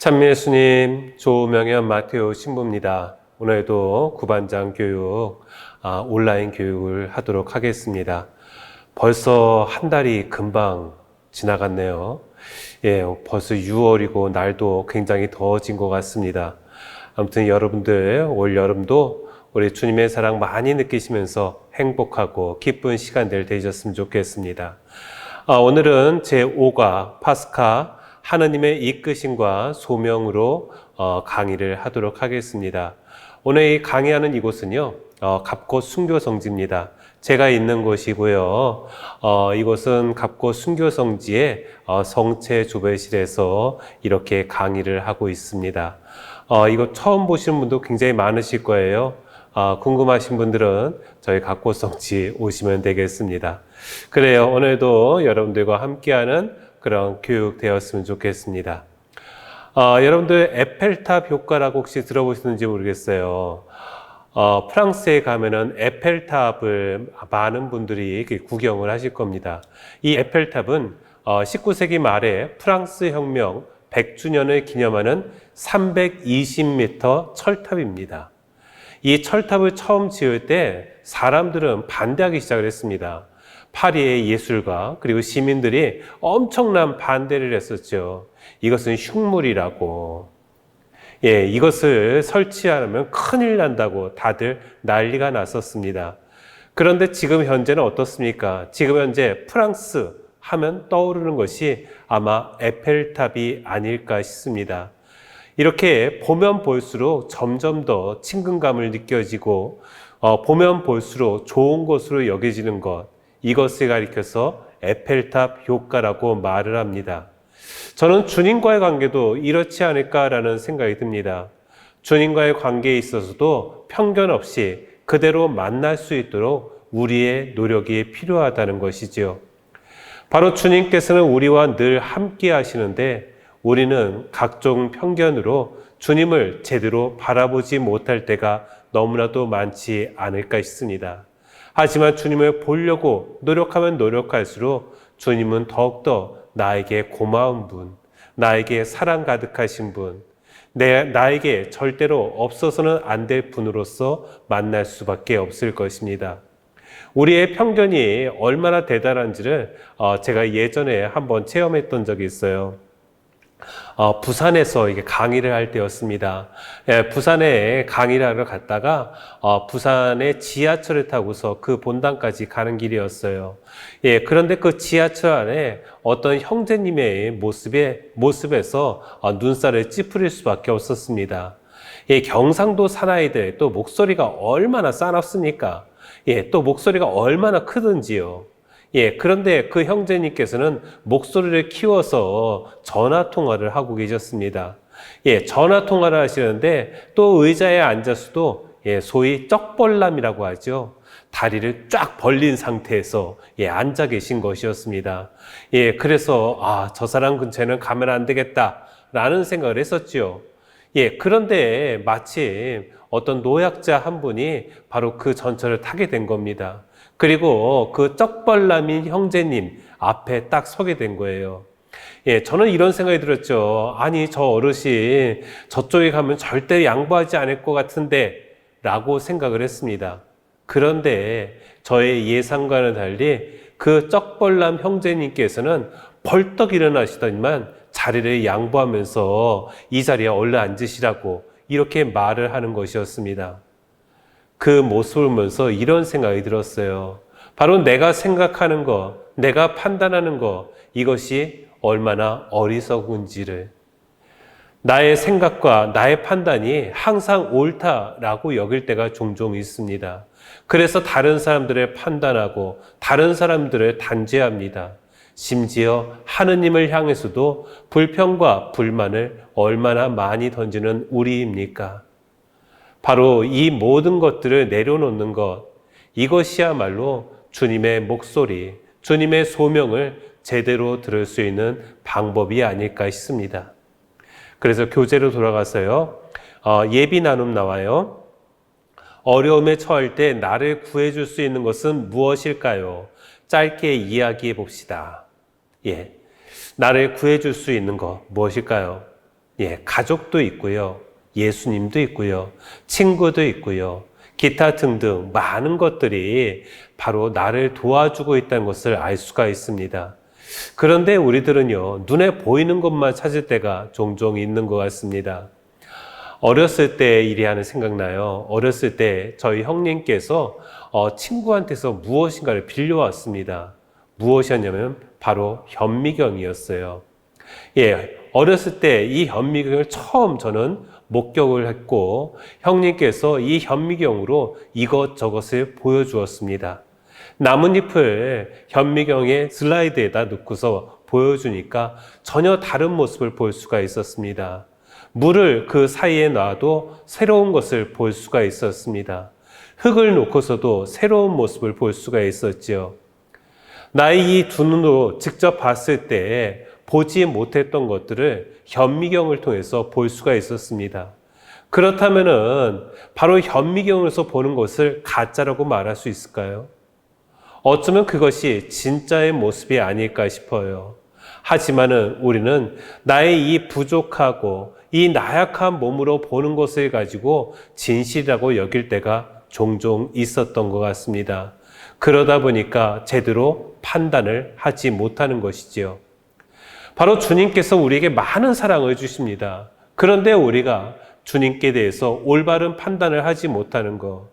찬미 예수님, 조명현 마테오 신부입니다. 오늘도 구반장 교육, 온라인 교육을 하도록 하겠습니다. 벌써 한 달이 금방 지나갔네요. 벌써 6월이고 날도 굉장히 더워진 것 같습니다. 아무튼 여러분들 올 여름도 우리 주님의 사랑 많이 느끼시면서 행복하고 기쁜 시간들 되셨으면 좋겠습니다. 오늘은 제5과 파스카 하느님의 이끄심과 소명으로 강의를 하도록 하겠습니다. 오늘 이 강의하는 이곳은요, 갑곶 순교성지입니다. 제가 있는 곳이고요. 이곳은 갑곶 순교성지의 성체 조배실에서 이렇게 강의를 하고 있습니다. 이거 처음 보시는 분도 굉장히 많으실 거예요. 궁금하신 분들은 저희 갑곶성지 오시면 되겠습니다. 그래요. 오늘도 여러분들과 함께하는 그런 교육 되었으면 좋겠습니다. 여러분들 에펠탑 효과라고 혹시 들어보셨는지 모르겠어요. 프랑스에 가면은 에펠탑을 많은 분들이 구경을 하실 겁니다. 이 에펠탑은 19세기 말에 프랑스 혁명 100주년을 기념하는 320m 철탑입니다. 이 철탑을 처음 지을 때 사람들은 반대하기 시작을 했습니다. 파리의 예술가 그리고 시민들이 엄청난 반대를 했었죠. 이것은 흉물이라고, 이것을 설치하면 큰일 난다고 다들 난리가 났었습니다. 그런데 지금 현재는 어떻습니까? 지금 현재 프랑스 하면 떠오르는 것이 아마 에펠탑이 아닐까 싶습니다. 이렇게 보면 볼수록 점점 더 친근감을 느껴지고 보면 볼수록 좋은 것으로 여겨지는 것, 이것을 가리켜서 에펠탑 효과라고 말을 합니다. 저는 주님과의 관계도 이렇지 않을까라는 생각이 듭니다. 주님과의 관계에 있어서도 편견 없이 그대로 만날 수 있도록 우리의 노력이 필요하다는 것이지요. 바로 주님께서는 우리와 늘 함께 하시는데 우리는 각종 편견으로 주님을 제대로 바라보지 못할 때가 너무나도 많지 않을까 싶습니다. 하지만 주님을 보려고 노력하면 노력할수록 주님은 더욱더 나에게 고마운 분, 나에게 사랑 가득하신 분, 나에게 절대로 없어서는 안 될 분으로서 만날 수밖에 없을 것입니다. 우리의 편견이 얼마나 대단한지를 제가 예전에 한번 체험했던 적이 있어요. 부산에서 이게 강의를 할 때였습니다. 부산에 강의를 하러 갔다가 부산에 지하철을 타고서 그 본당까지 가는 길이었어요. 그런데 그 지하철 안에 어떤 형제님의 모습에서 눈살을 찌푸릴 수밖에 없었습니다. 경상도 사나이들 또 목소리가 얼마나 싸납습니까? 또 목소리가 얼마나 크든지요. 그런데 그 형제님께서는 목소리를 키워서 전화 통화를 하고 계셨습니다. 전화 통화를 하시는데 또 의자에 앉아서도 소위 쩍벌남이라고 하죠. 다리를 쫙 벌린 상태에서 앉아 계신 것이었습니다. 그래서 저 사람 근처에는 가면 안 되겠다라는 생각을 했었죠. 그런데 마침 어떤 노약자 한 분이 바로 그 전철을 타게 된 겁니다. 그리고 그 쩍벌남인 형제님 앞에 딱 서게 된 거예요. 저는 이런 생각이 들었죠. 아니, 저 어르신 저쪽에 가면 절대 양보하지 않을 것 같은데 라고 생각을 했습니다. 그런데 저의 예상과는 달리 그 쩍벌남 형제님께서는 벌떡 일어나시더니만 자리를 양보하면서 이 자리에 얼른 앉으시라고 이렇게 말을 하는 것이었습니다. 그 모습을 보면서 이런 생각이 들었어요. 바로 내가 생각하는 것, 내가 판단하는 것, 이것이 얼마나 어리석은지를, 나의 생각과 나의 판단이 항상 옳다라고 여길 때가 종종 있습니다. 그래서 다른 사람들을 판단하고 다른 사람들을 단죄합니다. 심지어 하느님을 향해서도 불평과 불만을 얼마나 많이 던지는 우리입니까? 바로 이 모든 것들을 내려놓는 것, 이것이야말로 주님의 목소리, 주님의 소명을 제대로 들을 수 있는 방법이 아닐까 싶습니다. 그래서 교재로 돌아가서요, 예비 나눔 나와요. 어려움에 처할 때 나를 구해줄 수 있는 것은 무엇일까요? 짧게 이야기해 봅시다. 나를 구해줄 수 있는 것 무엇일까요? 가족도 있고요. 예수님도 있고요. 친구도 있고요. 기타 등등 많은 것들이 바로 나를 도와주고 있다는 것을 알 수가 있습니다. 그런데 우리들은요, 눈에 보이는 것만 찾을 때가 종종 있는 것 같습니다. 어렸을 때 일이 하나 생각나요. 어렸을 때 저희 형님께서 친구한테서 무엇인가를 빌려왔습니다. 무엇이었냐면 바로 현미경이었어요. 어렸을 때 이 현미경을 처음 저는 목격을 했고, 형님께서 이 현미경으로 이것저것을 보여주었습니다. 나뭇잎을 현미경의 슬라이드에다 넣고서 보여주니까 전혀 다른 모습을 볼 수가 있었습니다. 물을 그 사이에 놔도 새로운 것을 볼 수가 있었습니다. 흙을 놓고서도 새로운 모습을 볼 수가 있었지요. 나의 이 두 눈으로 직접 봤을 때 보지 못했던 것들을 현미경을 통해서 볼 수가 있었습니다. 그렇다면은 바로 현미경에서 보는 것을 가짜라고 말할 수 있을까요? 어쩌면 그것이 진짜의 모습이 아닐까 싶어요. 하지만은 우리는 나의 이 부족하고 이 나약한 몸으로 보는 것을 가지고 진실이라고 여길 때가 종종 있었던 것 같습니다. 그러다 보니까 제대로 판단을 하지 못하는 것이지요. 바로 주님께서 우리에게 많은 사랑을 주십니다. 그런데 우리가 주님께 대해서 올바른 판단을 하지 못하는 것,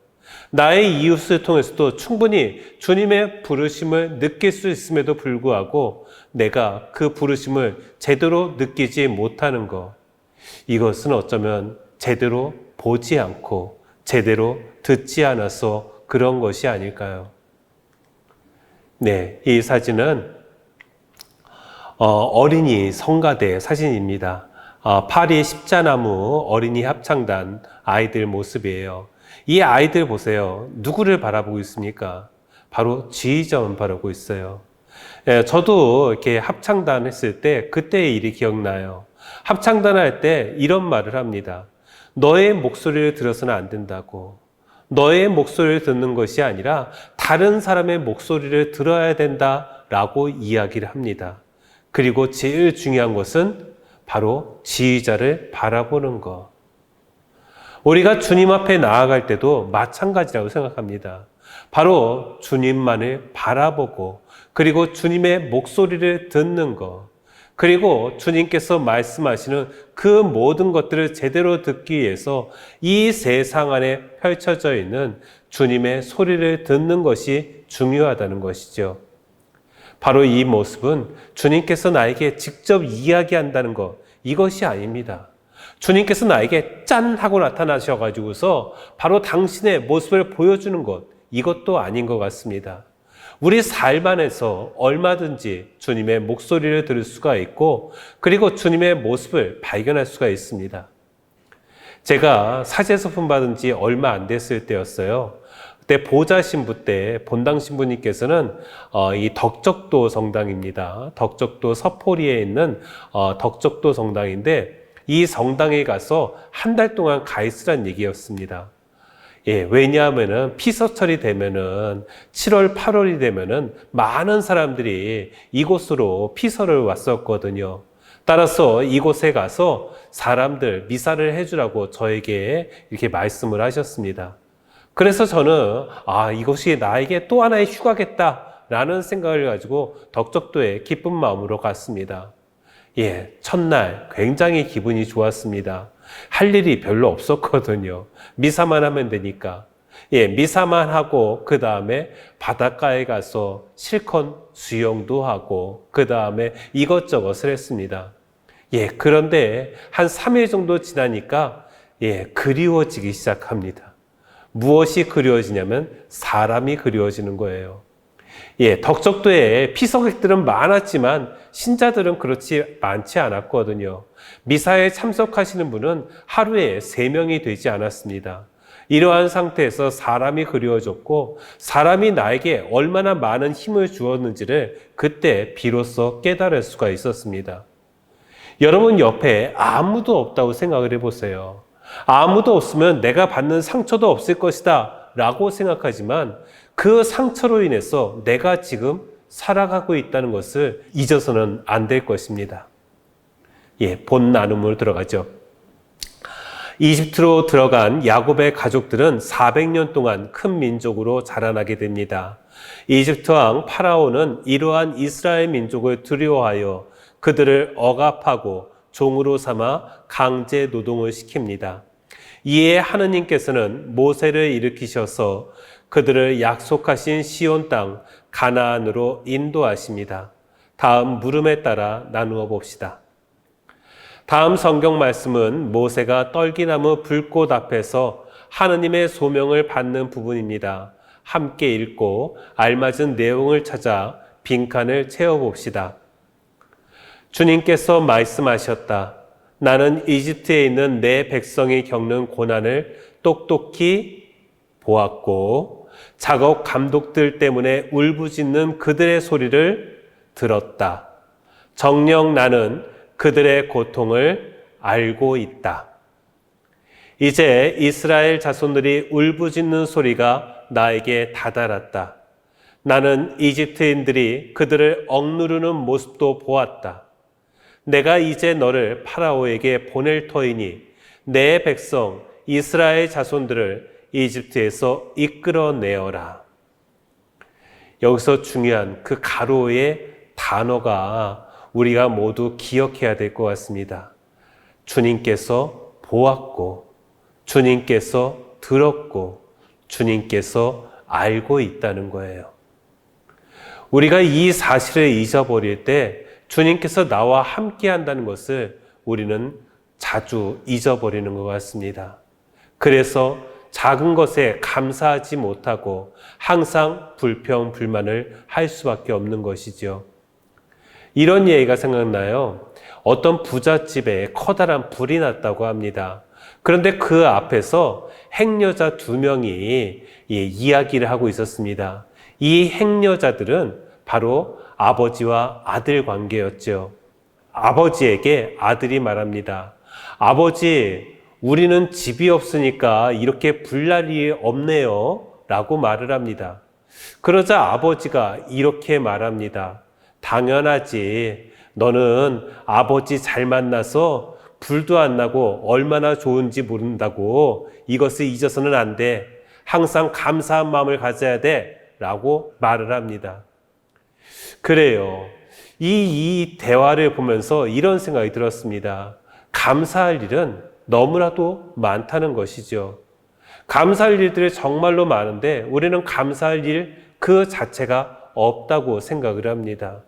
나의 이웃을 통해서도 충분히 주님의 부르심을 느낄 수 있음에도 불구하고 내가 그 부르심을 제대로 느끼지 못하는 것, 이것은 어쩌면 제대로 보지 않고 제대로 듣지 않아서 그런 것이 아닐까요? 이 사진은 어린이 성가대 사진입니다. 파리 십자나무 어린이 합창단 아이들 모습이에요. 이 아이들 보세요. 누구를 바라보고 있습니까? 바로 지휘자만 바라보고 있어요. 저도 이렇게 합창단 했을 때 그때의 일이 기억나요. 합창단 할 때 이런 말을 합니다. 너의 목소리를 들어서는 안 된다고. 너의 목소리를 듣는 것이 아니라 다른 사람의 목소리를 들어야 된다라고 이야기를 합니다. 그리고 제일 중요한 것은 바로 지휘자를 바라보는 것. 우리가 주님 앞에 나아갈 때도 마찬가지라고 생각합니다. 바로 주님만을 바라보고 그리고 주님의 목소리를 듣는 것, 그리고 주님께서 말씀하시는 그 모든 것들을 제대로 듣기 위해서 이 세상 안에 펼쳐져 있는 주님의 소리를 듣는 것이 중요하다는 것이죠. 바로 이 모습은 주님께서 나에게 직접 이야기한다는 것, 이것이 아닙니다. 주님께서 나에게 짠 하고 나타나셔가지고서 바로 당신의 모습을 보여주는 것, 이것도 아닌 것 같습니다. 우리 삶 안에서 얼마든지 주님의 목소리를 들을 수가 있고 그리고 주님의 모습을 발견할 수가 있습니다. 제가 사제소품 받은 지 얼마 안 됐을 때였어요. 그때 보좌 신부 때 본당 신부님께서는 이 덕적도 성당입니다. 덕적도 서포리에 있는 덕적도 성당인데 이 성당에 가서 한 달 동안 가 있으란 얘기였습니다. 왜냐하면은 피서철이 되면은 7월, 8월이 되면은 많은 사람들이 이곳으로 피서를 왔었거든요. 따라서 이곳에 가서 사람들 미사를 해주라고 저에게 이렇게 말씀을 하셨습니다. 그래서 저는 이것이 나에게 또 하나의 휴가겠다라는 생각을 가지고 덕적도에 기쁜 마음으로 갔습니다. 첫날 굉장히 기분이 좋았습니다. 할 일이 별로 없었거든요. 미사만 하면 되니까. 미사만 하고 그 다음에 바닷가에 가서 실컷 수영도 하고 그 다음에 이것저것을 했습니다. 그런데 한 3일 정도 지나니까 그리워지기 시작합니다. 무엇이 그리워지냐면 사람이 그리워지는 거예요. 덕적도에 피서객들은 많았지만 신자들은 그렇지 많지 않았거든요. 미사에 참석하시는 분은 하루에 3명이 되지 않았습니다. 이러한 상태에서 사람이 그리워졌고 사람이 나에게 얼마나 많은 힘을 주었는지를 그때 비로소 깨달을 수가 있었습니다. 여러분 옆에 아무도 없다고 생각을 해보세요. 아무도 없으면 내가 받는 상처도 없을 것이다 라고 생각하지만 그 상처로 인해서 내가 지금 살아가고 있다는 것을 잊어서는 안 될 것입니다. 본 나눔으로 들어가죠. 이집트로 들어간 야곱의 가족들은 400년 동안 큰 민족으로 자라나게 됩니다. 이집트 왕 파라오는 이러한 이스라엘 민족을 두려워하여 그들을 억압하고 종으로 삼아 강제 노동을 시킵니다. 이에 하느님께서는 모세를 일으키셔서 그들을 약속하신 시온 땅 가나안으로 인도하십니다. 다음 물음에 따라 나누어 봅시다. 다음 성경 말씀은 모세가 떨기나무 불꽃 앞에서 하느님의 소명을 받는 부분입니다. 함께 읽고 알맞은 내용을 찾아 빈칸을 채워봅시다. 주님께서 말씀하셨다. 나는 이집트에 있는 내 백성이 겪는 고난을 똑똑히 보았고 작업 감독들 때문에 울부짖는 그들의 소리를 들었다. 정녕 나는 그들의 고통을 알고 있다. 이제 이스라엘 자손들이 울부짖는 소리가 나에게 다다랐다. 나는 이집트인들이 그들을 억누르는 모습도 보았다. 내가 이제 너를 파라오에게 보낼 터이니 내 백성 이스라엘 자손들을 이집트에서 이끌어내어라. 여기서 중요한 그 가로의 단어가 우리가 모두 기억해야 될 것 같습니다. 주님께서 보았고, 주님께서 들었고, 주님께서 알고 있다는 거예요. 우리가 이 사실을 잊어버릴 때 주님께서 나와 함께 한다는 것을 우리는 자주 잊어버리는 것 같습니다. 그래서 작은 것에 감사하지 못하고 항상 불평, 불만을 할 수밖에 없는 것이죠. 이런 예가 생각나요. 어떤 부잣집에 커다란 불이 났다고 합니다. 그런데 그 앞에서 행여자 2명이 이야기를 하고 있었습니다. 이 행여자들은 바로 아버지와 아들 관계였죠. 아버지에게 아들이 말합니다. 아버지, 우리는 집이 없으니까 이렇게 불날 일이 없네요. 라고 말을 합니다. 그러자 아버지가 이렇게 말합니다. 당연하지. 너는 아버지 잘 만나서 불도 안 나고 얼마나 좋은지 모른다고 이것을 잊어서는 안 돼. 항상 감사한 마음을 가져야 돼. 라고 말을 합니다. 그래요. 이 대화를 보면서 이런 생각이 들었습니다. 감사할 일은 너무나도 많다는 것이죠. 감사할 일들이 정말로 많은데 우리는 감사할 일 그 자체가 없다고 생각을 합니다.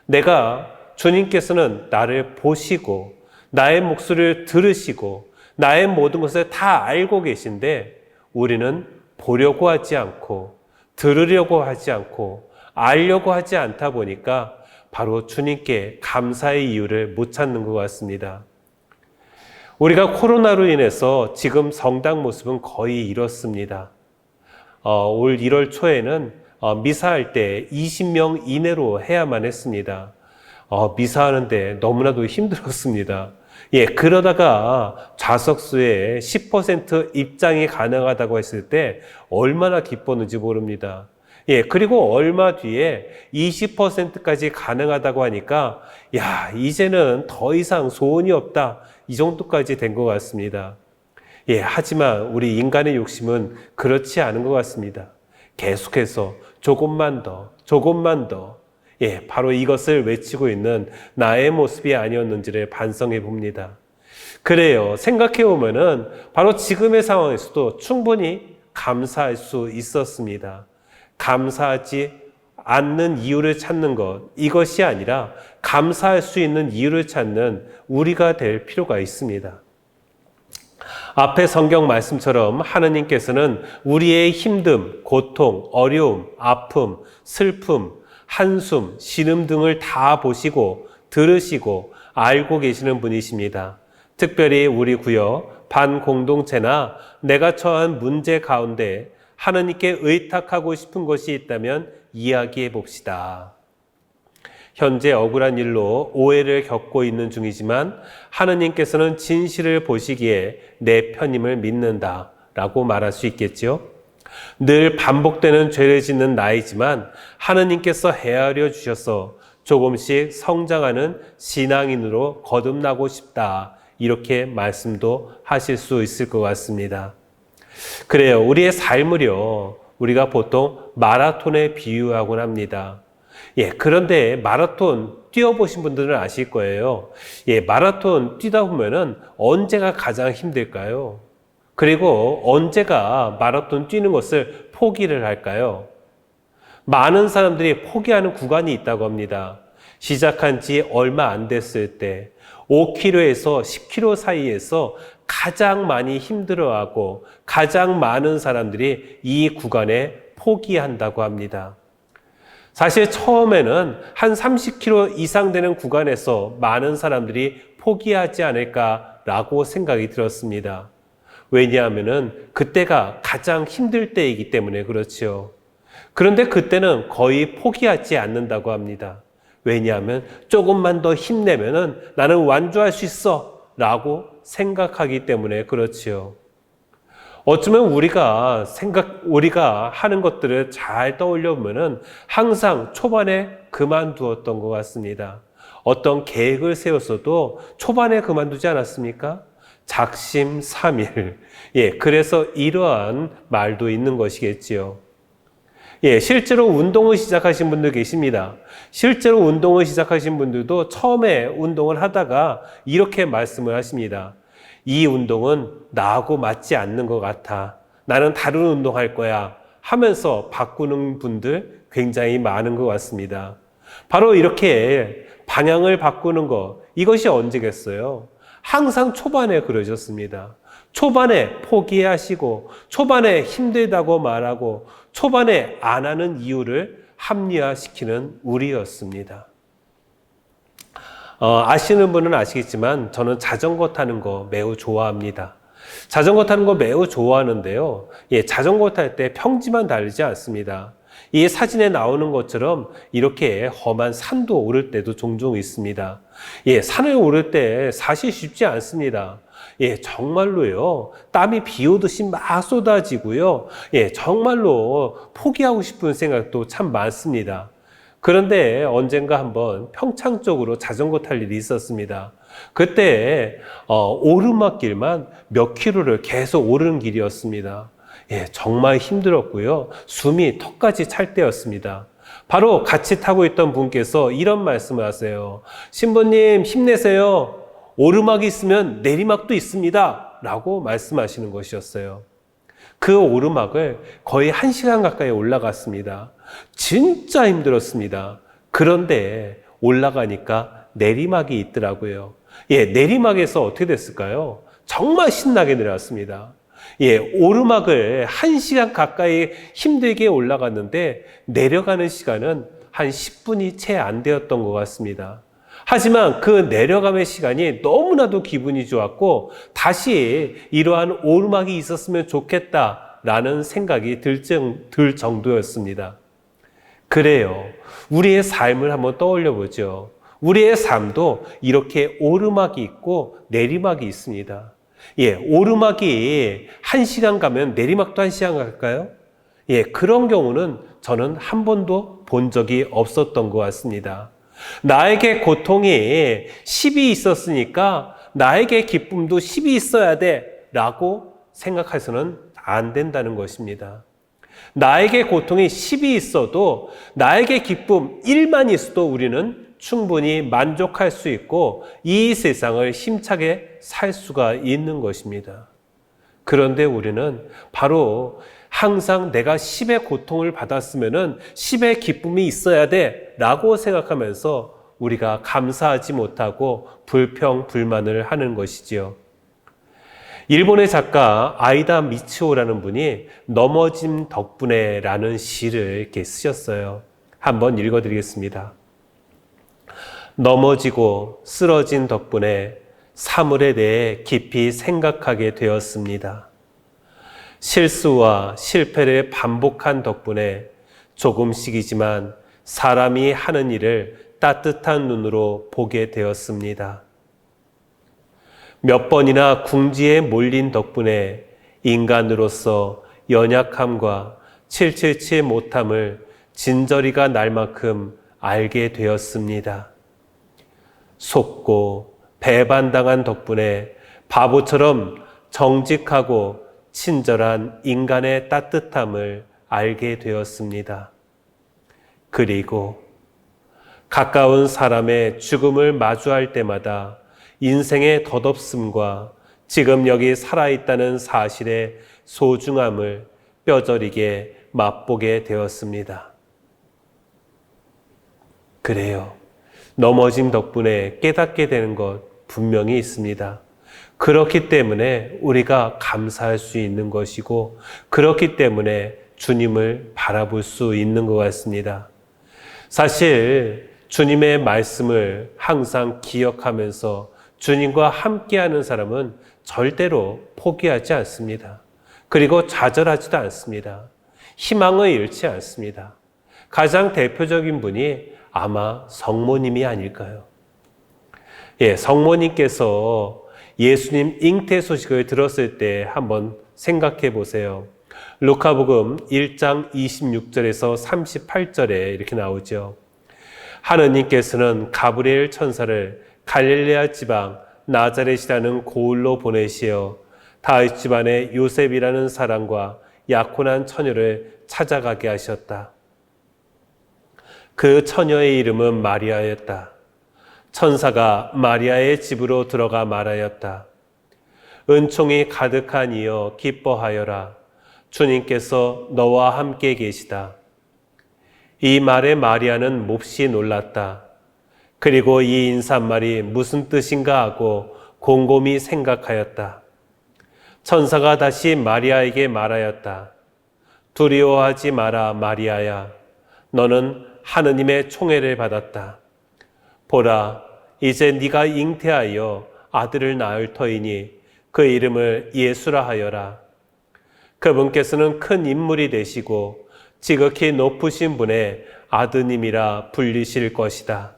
내가 주님께서는 나를 보시고 나의 목소리를 들으시고 나의 모든 것을 다 알고 계신데 우리는 보려고 하지 않고 들으려고 하지 않고 알려고 하지 않다 보니까 바로 주님께 감사의 이유를 못 찾는 것 같습니다. 우리가 코로나로 인해서 지금 성당 모습은 거의 이렇습니다. 올 1월 초에는 미사할 때 20명 이내로 해야만 했습니다. 미사하는데 너무나도 힘들었습니다. 그러다가 좌석수의 10% 입장이 가능하다고 했을 때 얼마나 기뻤는지 모릅니다. 그리고 얼마 뒤에 20%까지 가능하다고 하니까 이제는 더 이상 소원이 없다. 이 정도까지 된 것 같습니다. 하지만 우리 인간의 욕심은 그렇지 않은 것 같습니다. 계속해서 조금만 더, 조금만 더, 바로 이것을 외치고 있는 나의 모습이 아니었는지를 반성해 봅니다. 그래요. 생각해 보면은 바로 지금의 상황에서도 충분히 감사할 수 있었습니다. 감사하지 않는 이유를 찾는 것, 이것이 아니라 감사할 수 있는 이유를 찾는 우리가 될 필요가 있습니다. 앞에 성경 말씀처럼 하느님께서는 우리의 힘듦, 고통, 어려움, 아픔, 슬픔, 한숨, 신음 등을 다 보시고 들으시고 알고 계시는 분이십니다. 특별히 우리 구역, 반공동체나 내가 처한 문제 가운데 하느님께 의탁하고 싶은 것이 있다면 이야기해 봅시다. 현재 억울한 일로 오해를 겪고 있는 중이지만 하느님께서는 진실을 보시기에 내 편임을 믿는다 라고 말할 수 있겠죠. 늘 반복되는 죄를 짓는 나이지만 하느님께서 헤아려 주셔서 조금씩 성장하는 신앙인으로 거듭나고 싶다. 이렇게 말씀도 하실 수 있을 것 같습니다. 그래요. 우리의 삶을요, 우리가 보통 마라톤에 비유하곤 합니다. 그런데 마라톤 뛰어보신 분들은 아실 거예요. 마라톤 뛰다 보면은 언제가 가장 힘들까요? 그리고 언제가 마라톤 뛰는 것을 포기를 할까요? 많은 사람들이 포기하는 구간이 있다고 합니다. 시작한 지 얼마 안 됐을 때 5km에서 10km 사이에서 가장 많이 힘들어하고 가장 많은 사람들이 이 구간에 포기한다고 합니다. 사실 처음에는 한 30km 이상 되는 구간에서 많은 사람들이 포기하지 않을까라고 생각이 들었습니다. 왜냐하면은 그때가 가장 힘들 때이기 때문에 그렇지요. 그런데 그때는 거의 포기하지 않는다고 합니다. 왜냐하면 조금만 더 힘내면은 나는 완주할 수 있어 라고 생각하기 때문에 그렇지요. 어쩌면 우리가 하는 것들을 잘 떠올려 보면은 항상 초반에 그만두었던 것 같습니다. 어떤 계획을 세웠어도 초반에 그만두지 않았습니까? 작심삼일. 그래서 이러한 말도 있는 것이겠지요. 실제로 운동을 시작하신 분들 계십니다. 실제로 운동을 시작하신 분들도 처음에 운동을 하다가 이렇게 말씀을 하십니다. 이 운동은 나하고 맞지 않는 것 같아. 나는 다른 운동할 거야. 하면서 바꾸는 분들 굉장히 많은 것 같습니다. 바로 이렇게 방향을 바꾸는 것, 이것이 언제겠어요? 항상 초반에 그러셨습니다. 초반에 포기하시고 초반에 힘들다고 말하고 초반에 안 하는 이유를 합리화시키는 우리였습니다. 아시는 분은 아시겠지만 저는 자전거 타는 거 매우 좋아합니다. 자전거 타는 거 매우 좋아하는데요. 자전거 탈 때 평지만 달리지 않습니다. 이 사진에 나오는 것처럼 이렇게 험한 산도 오를 때도 종종 있습니다. 산을 오를 때 사실 쉽지 않습니다. 정말로요. 땀이 비 오듯이 막 쏟아지고요. 정말로 포기하고 싶은 생각도 참 많습니다. 그런데 언젠가 한번 평창 쪽으로 자전거 탈 일이 있었습니다. 그때 오르막길만 몇 킬로를 계속 오르는 길이었습니다. 정말 힘들었고요. 숨이 턱까지 찰 때였습니다. 바로 같이 타고 있던 분께서 이런 말씀을 하세요. 신부님 힘내세요. 오르막이 있으면 내리막도 있습니다. 라고 말씀하시는 것이었어요. 그 오르막을 거의 1시간 가까이 올라갔습니다. 진짜 힘들었습니다. 그런데 올라가니까 내리막이 있더라고요. 내리막에서 어떻게 됐을까요? 정말 신나게 내려왔습니다. 오르막을 1시간 가까이 힘들게 올라갔는데 내려가는 시간은 한 10분이 채 안 되었던 것 같습니다. 하지만 그 내려감의 시간이 너무나도 기분이 좋았고 다시 이러한 오르막이 있었으면 좋겠다라는 생각이 들 정도였습니다. 그래요. 우리의 삶을 한번 떠올려 보죠. 우리의 삶도 이렇게 오르막이 있고 내리막이 있습니다. 오르막이 1시간 가면 내리막도 1시간 갈까요? 그런 경우는 저는 한 번도 본 적이 없었던 것 같습니다. 나에게 고통이 10이 있었으니까 나에게 기쁨도 10이 있어야 돼 라고 생각해서는 안 된다는 것입니다. 나에게 고통이 10이 있어도 나에게 기쁨 1만 있어도 우리는 충분히 만족할 수 있고 이 세상을 힘차게 살 수가 있는 것입니다. 그런데 우리는 바로 항상 내가 10의 고통을 받았으면은 10의 기쁨이 있어야 돼 라고 생각하면서 우리가 감사하지 못하고 불평불만을 하는 것이지요. 일본의 작가 아이다 미츠오라는 분이 넘어짐 덕분에 라는 시를 이렇게 쓰셨어요. 한번 읽어드리겠습니다. 넘어지고 쓰러진 덕분에 사물에 대해 깊이 생각하게 되었습니다. 실수와 실패를 반복한 덕분에 조금씩이지만 사람이 하는 일을 따뜻한 눈으로 보게 되었습니다. 몇 번이나 궁지에 몰린 덕분에 인간으로서 연약함과 777 못함을 진저리가 날 만큼 알게 되었습니다. 속고 배반당한 덕분에 바보처럼 정직하고 친절한 인간의 따뜻함을 알게 되었습니다. 그리고 가까운 사람의 죽음을 마주할 때마다 인생의 덧없음과 지금 여기 살아있다는 사실의 소중함을 뼈저리게 맛보게 되었습니다. 그래요. 넘어짐 덕분에 깨닫게 되는 것 분명히 있습니다. 그렇기 때문에 우리가 감사할 수 있는 것이고, 그렇기 때문에 주님을 바라볼 수 있는 것 같습니다. 사실 주님의 말씀을 항상 기억하면서 주님과 함께하는 사람은 절대로 포기하지 않습니다. 그리고 좌절하지도 않습니다. 희망을 잃지 않습니다. 가장 대표적인 분이 아마 성모님이 아닐까요? 성모님께서 예수님 잉태 소식을 들었을 때 한번 생각해 보세요. 루카복음 1장 26절에서 38절에 이렇게 나오죠. 하느님께서는 가브리엘 천사를 갈릴레아 지방 나자렛이라는 고을로 보내시어 다윗 집안의 요셉이라는 사람과 약혼한 처녀를 찾아가게 하셨다. 그 처녀의 이름은 마리아였다. 천사가 마리아의 집으로 들어가 말하였다. 은총이 가득한 이여 기뻐하여라. 주님께서 너와 함께 계시다. 이 말에 마리아는 몹시 놀랐다. 그리고 이 인사말이 무슨 뜻인가 하고 곰곰이 생각하였다. 천사가 다시 마리아에게 말하였다. 두려워하지 마라, 마리아야. 너는 하느님의 총애를 받았다. 보라, 이제 네가 잉태하여 아들을 낳을 터이니 그 이름을 예수라 하여라. 그분께서는 큰 인물이 되시고 지극히 높으신 분의 아드님이라 불리실 것이다.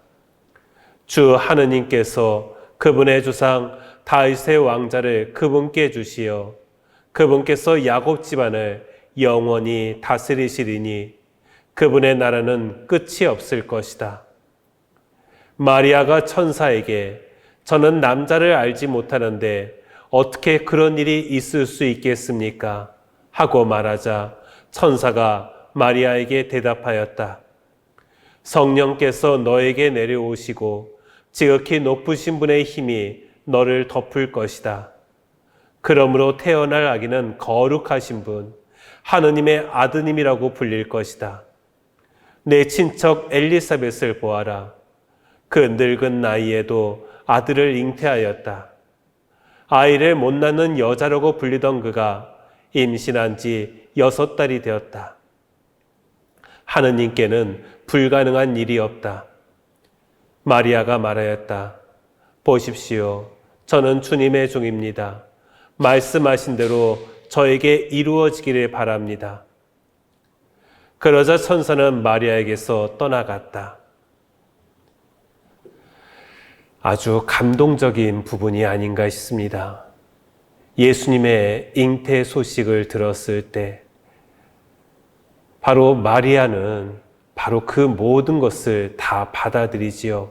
주 하느님께서 그분의 조상 다윗의 왕자를 그분께 주시어 그분께서 야곱 집안을 영원히 다스리시리니 그분의 나라는 끝이 없을 것이다. 마리아가 천사에게 저는 남자를 알지 못하는데 어떻게 그런 일이 있을 수 있겠습니까? 하고 말하자 천사가 마리아에게 대답하였다. 성령께서 너에게 내려오시고 지극히 높으신 분의 힘이 너를 덮을 것이다. 그러므로 태어날 아기는 거룩하신 분, 하느님의 아드님이라고 불릴 것이다. 내 친척 엘리사벳을 보아라. 그 늙은 나이에도 아들을 잉태하였다. 아이를 못 낳는 여자라고 불리던 그가 임신한 지 6달이 되었다. 하느님께는 불가능한 일이 없다. 마리아가 말하였다. 보십시오. 저는 주님의 종입니다. 말씀하신 대로 저에게 이루어지기를 바랍니다. 그러자 천사는 마리아에게서 떠나갔다. 아주 감동적인 부분이 아닌가 싶습니다. 예수님의 잉태 소식을 들었을 때 바로 마리아는 바로 그 모든 것을 다 받아들이지요.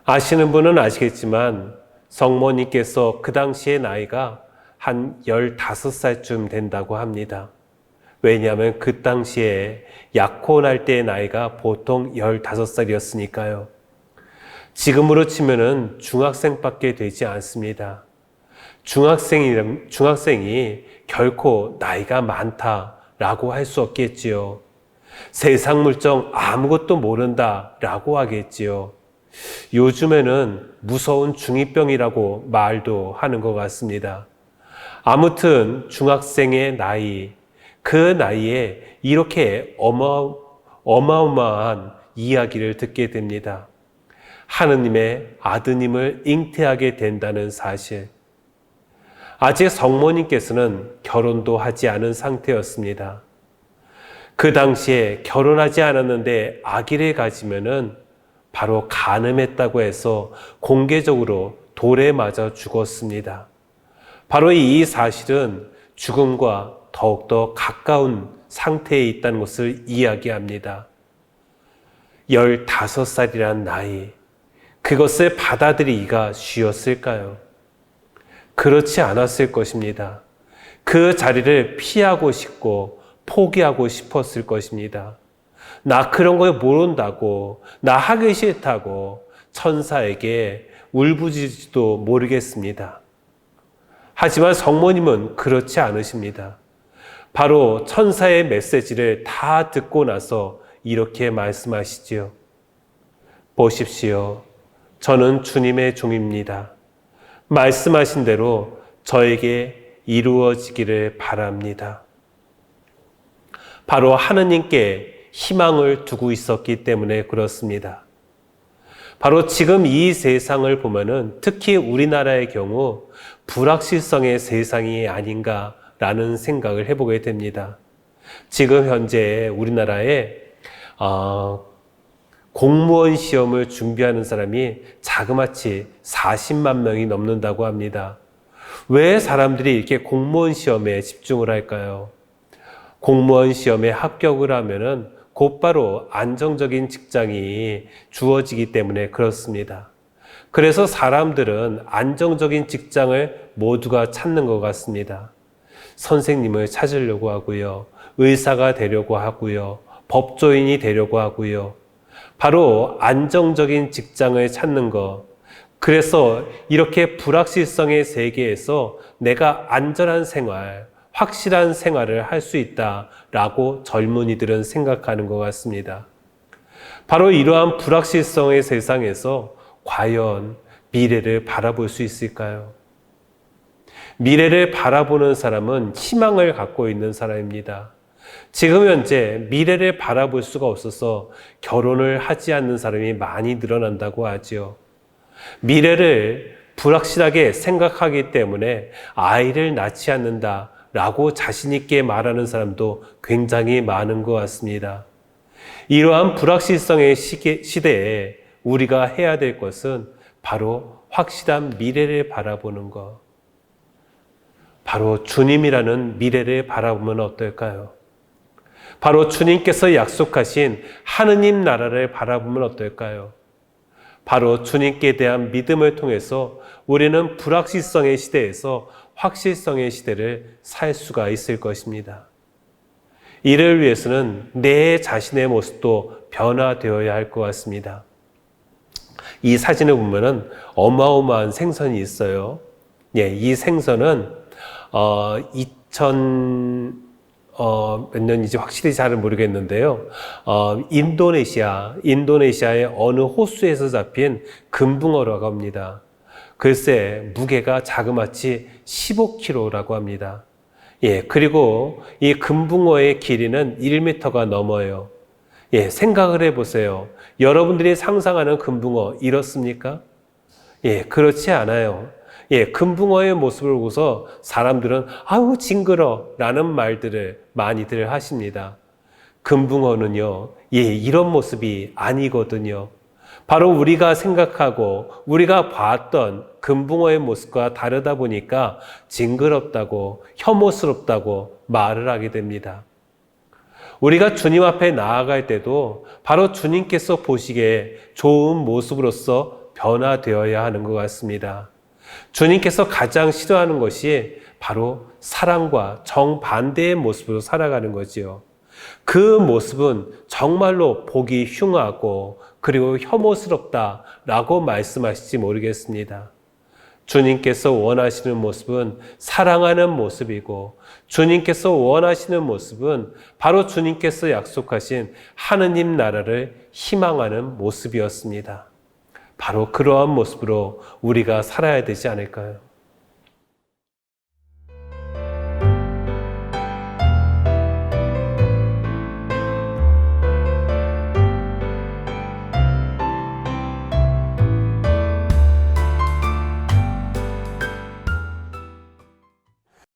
아시는 분은 아시겠지만 성모님께서 그 당시의 나이가 한 15살쯤 된다고 합니다. 왜냐하면 그 당시에 약혼할 때의 나이가 보통 15살이었으니까요. 지금으로 치면은 중학생밖에 되지 않습니다. 중학생이 결코 나이가 많다라고 할 수 없겠지요. 세상 물정 아무것도 모른다라고 하겠지요. 요즘에는 무서운 중2병이라고 말도 하는 것 같습니다. 아무튼 중학생의 나이, 그 나이에 이렇게 어마어마한 이야기를 듣게 됩니다. 하느님의 아드님을 잉태하게 된다는 사실. 아직 성모님께서는 결혼도 하지 않은 상태였습니다. 그 당시에 결혼하지 않았는데 아기를 가지면은 바로 간음했다고 해서 공개적으로 돌에 맞아 죽었습니다. 바로 이 사실은 죽음과 더욱더 가까운 상태에 있다는 것을 이야기합니다. 15살이란 나이, 그것을 받아들이기가 쉬웠을까요? 그렇지 않았을 것입니다. 그 자리를 피하고 싶고 포기하고 싶었을 것입니다. 나 그런 거 모른다고, 나 하기 싫다고 천사에게 울부짖지도 모르겠습니다. 하지만 성모님은 그렇지 않으십니다. 바로 천사의 메시지를 다 듣고 나서 이렇게 말씀하시지요. 보십시오. 저는 주님의 종입니다. 말씀하신 대로 저에게 이루어지기를 바랍니다. 바로 하느님께 희망을 두고 있었기 때문에 그렇습니다. 바로 지금 이 세상을 보면은 특히 우리나라의 경우 불확실성의 세상이 아닌가라는 생각을 해보게 됩니다. 지금 현재 우리나라에 공무원 시험을 준비하는 사람이 자그마치 40만 명이 넘는다고 합니다. 왜 사람들이 이렇게 공무원 시험에 집중을 할까요? 공무원 시험에 합격을 하면은 곧바로 안정적인 직장이 주어지기 때문에 그렇습니다. 그래서 사람들은 안정적인 직장을 모두가 찾는 것 같습니다. 선생님을 찾으려고 하고요. 의사가 되려고 하고요. 법조인이 되려고 하고요. 바로 안정적인 직장을 찾는 것. 그래서 이렇게 불확실성의 세계에서 내가 안전한 생활, 확실한 생활을 할 수 있다라고 젊은이들은 생각하는 것 같습니다. 바로 이러한 불확실성의 세상에서 과연 미래를 바라볼 수 있을까요? 미래를 바라보는 사람은 희망을 갖고 있는 사람입니다. 지금 현재 미래를 바라볼 수가 없어서 결혼을 하지 않는 사람이 많이 늘어난다고 하지요. 미래를 불확실하게 생각하기 때문에 아이를 낳지 않는다라고 자신 있게 말하는 사람도 굉장히 많은 것 같습니다. 이러한 불확실성의 시대에 우리가 해야 될 것은 바로 확실한 미래를 바라보는 것. 바로 주님이라는 미래를 바라보면 어떨까요? 바로 주님께서 약속하신 하느님 나라를 바라보면 어떨까요? 바로 주님께 대한 믿음을 통해서 우리는 불확실성의 시대에서 확실성의 시대를 살 수가 있을 것입니다. 이를 위해서는 내 자신의 모습도 변화되어야 할 것 같습니다. 이 사진을 보면은 어마어마한 생선이 있어요. 이 생선은 2000몇 년인지 확실히 잘은 모르겠는데요. 인도네시아의 어느 호수에서 잡힌 금붕어라고 합니다. 글쎄, 무게가 자그마치 15kg라고 합니다. 그리고 이 금붕어의 길이는 1m가 넘어요. 생각을 해보세요. 여러분들이 상상하는 금붕어 이렇습니까? 그렇지 않아요. 금붕어의 모습을 보고서 사람들은 아우 징그러 라는 말들을 많이들 하십니다. 금붕어는요, 이런 모습이 아니거든요. 바로 우리가 생각하고 우리가 봤던 금붕어의 모습과 다르다 보니까 징그럽다고 혐오스럽다고 말을 하게 됩니다. 우리가 주님 앞에 나아갈 때도 바로 주님께서 보시기에 좋은 모습으로서 변화되어야 하는 것 같습니다. 주님께서 가장 싫어하는 것이 바로 사랑과 정반대의 모습으로 살아가는 거지요. 그 모습은 정말로 보기 흉하고 그리고 혐오스럽다라고 말씀하실지 모르겠습니다. 주님께서 원하시는 모습은 사랑하는 모습이고 주님께서 원하시는 모습은 바로 주님께서 약속하신 하느님 나라를 희망하는 모습이었습니다. 바로 그러한 모습으로 우리가 살아야 되지 않을까요?